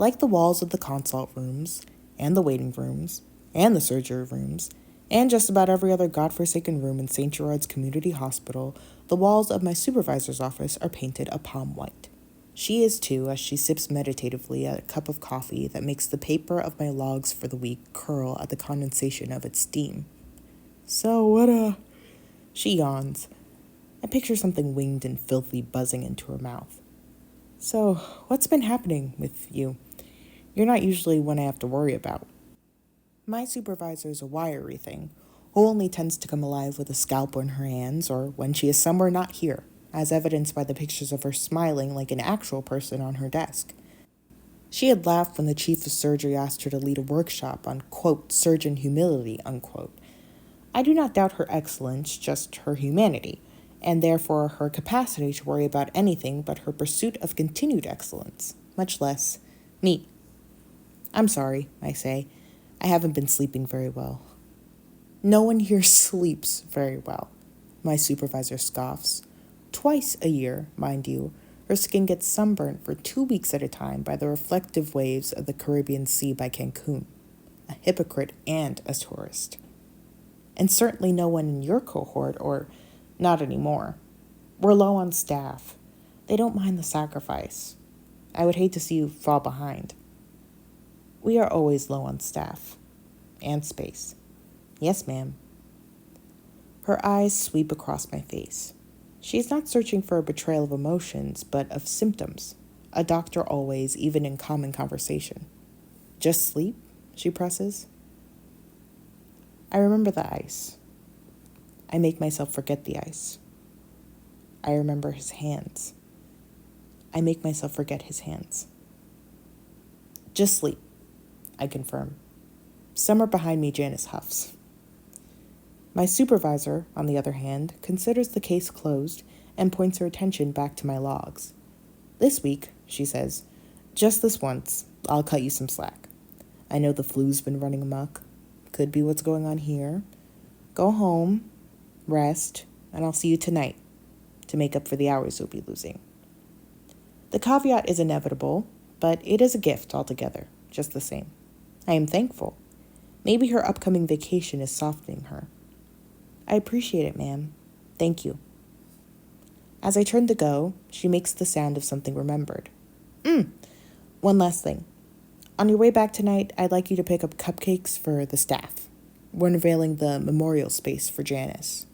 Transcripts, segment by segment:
Like the walls of the consult rooms, and the waiting rooms, and the surgery rooms, and just about every other godforsaken room in St. Gerard's Community Hospital, the walls of my supervisor's office are painted a palm white. She is too, as she sips meditatively at a cup of coffee that makes the paper of my logs for the week curl at the condensation of its steam. So, She yawns. I picture something winged and filthy buzzing into her mouth. So, what's been happening with you? You're not usually one I have to worry about. My supervisor's a wiry thing, who only tends to come alive with a scalpel in her hands or when she is somewhere not here, as evidenced by the pictures of her smiling like an actual person on her desk. She had laughed when the chief of surgery asked her to lead a workshop on, quote, surgeon humility, unquote. I do not doubt her excellence, just her humanity, and therefore her capacity to worry about anything but her pursuit of continued excellence, much less me. I'm sorry, I say. I haven't been sleeping very well. No one here sleeps very well, my supervisor scoffs. Twice a year, mind you, her skin gets sunburnt for 2 weeks at a time by the reflective waves of the Caribbean Sea by Cancun. A hypocrite and a tourist. And certainly no one in your cohort, or not anymore. We're low on staff. They don't mind the sacrifice. I would hate to see you fall behind. We are always low on staff. And space. Yes, ma'am. Her eyes sweep across my face. She is not searching for a betrayal of emotions, but of symptoms. A doctor always, even in common conversation. Just sleep? She presses. I remember the ice. I make myself forget the ice. I remember his hands. I make myself forget his hands. Just sleep, I confirm. Somewhere behind me, Janice huffs. My supervisor, on the other hand, considers the case closed and points her attention back to my logs. This week, she says, just this once, I'll cut you some slack. I know the flu's been running amok. Could be what's going on here. Go home, rest, and I'll see you tonight to make up for the hours you'll be losing. The caveat is inevitable, but it is a gift altogether, just the same. I am thankful. Maybe her upcoming vacation is softening her. I appreciate it, ma'am. Thank you. As I turn to go, she makes the sound of something remembered. One last thing. On your way back tonight, I'd like you to pick up cupcakes for the staff. We're unveiling the memorial space for Janice.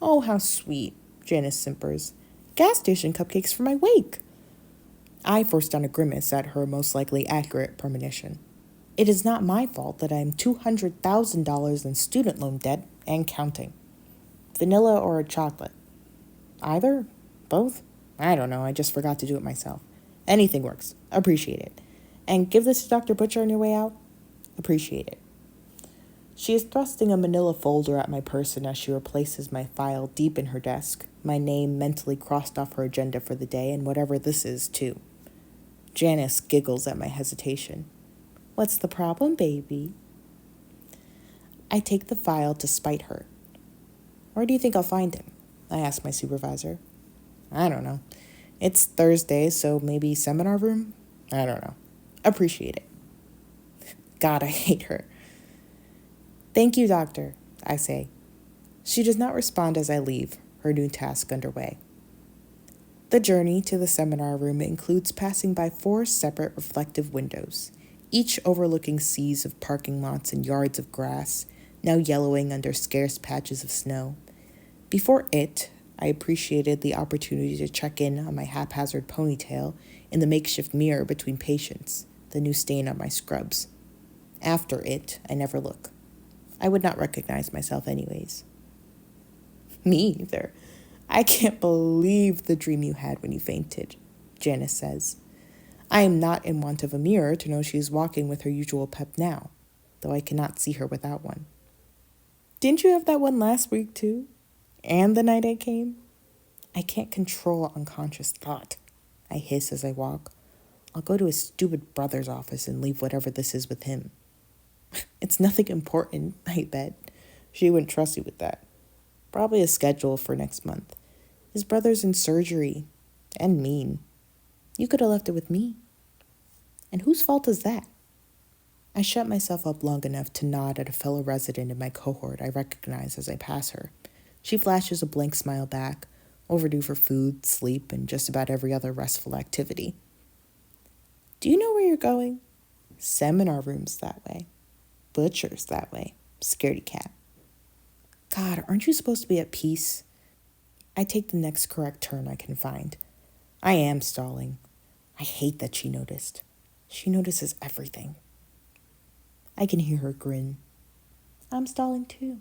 Oh, how sweet, Janice simpers. Gas station cupcakes for my wake. I forced down a grimace at her most likely accurate premonition. It is not my fault that I am $200,000 in student loan debt and counting. Vanilla or chocolate? Either? Both? I don't know, I just forgot to do it myself. Anything works. Appreciate it. And give this to Dr. Butcher on your way out? Appreciate it. She is thrusting a manila folder at my person as she replaces my file deep in her desk, my name mentally crossed off her agenda for the day, and whatever this is, too. Janice giggles at my hesitation. What's the problem, baby? I take the file to spite her. Where do you think I'll find him? I ask my supervisor. I don't know. It's Thursday, so maybe seminar room? I don't know. Appreciate it. God, I hate her. Thank you, doctor, I say. She does not respond as I leave, her new task underway. The journey to the seminar room includes passing by 4 separate reflective windows, each overlooking seas of parking lots and yards of grass, now yellowing under scarce patches of snow. Before it, I appreciated the opportunity to check in on my haphazard ponytail in the makeshift mirror between patients, the new stain on my scrubs. After it, I never look. I would not recognize myself anyways. Me either. I can't believe the dream you had when you fainted, Janice says. I am not in want of a mirror to know she is walking with her usual pep now, though I cannot see her without one. Didn't you have that one last week too? And the night I came? I can't control unconscious thought. I hiss as I walk. I'll go to his stupid brother's office and leave whatever this is with him. It's nothing important, I bet. She wouldn't trust you with that. Probably a schedule for next month. His brother's in surgery. And mean. You could have left it with me. And whose fault is that? I shut myself up long enough to nod at a fellow resident in my cohort I recognize as I pass her. She flashes a blank smile back, overdue for food, sleep, and just about every other restful activity. Do you know where you're going? Seminar rooms that way. Butchers that way. Scaredy cat. God, aren't you supposed to be at peace? I take the next correct turn I can find. I am stalling. I hate that she noticed. She notices everything. I can hear her grin. I'm stalling too.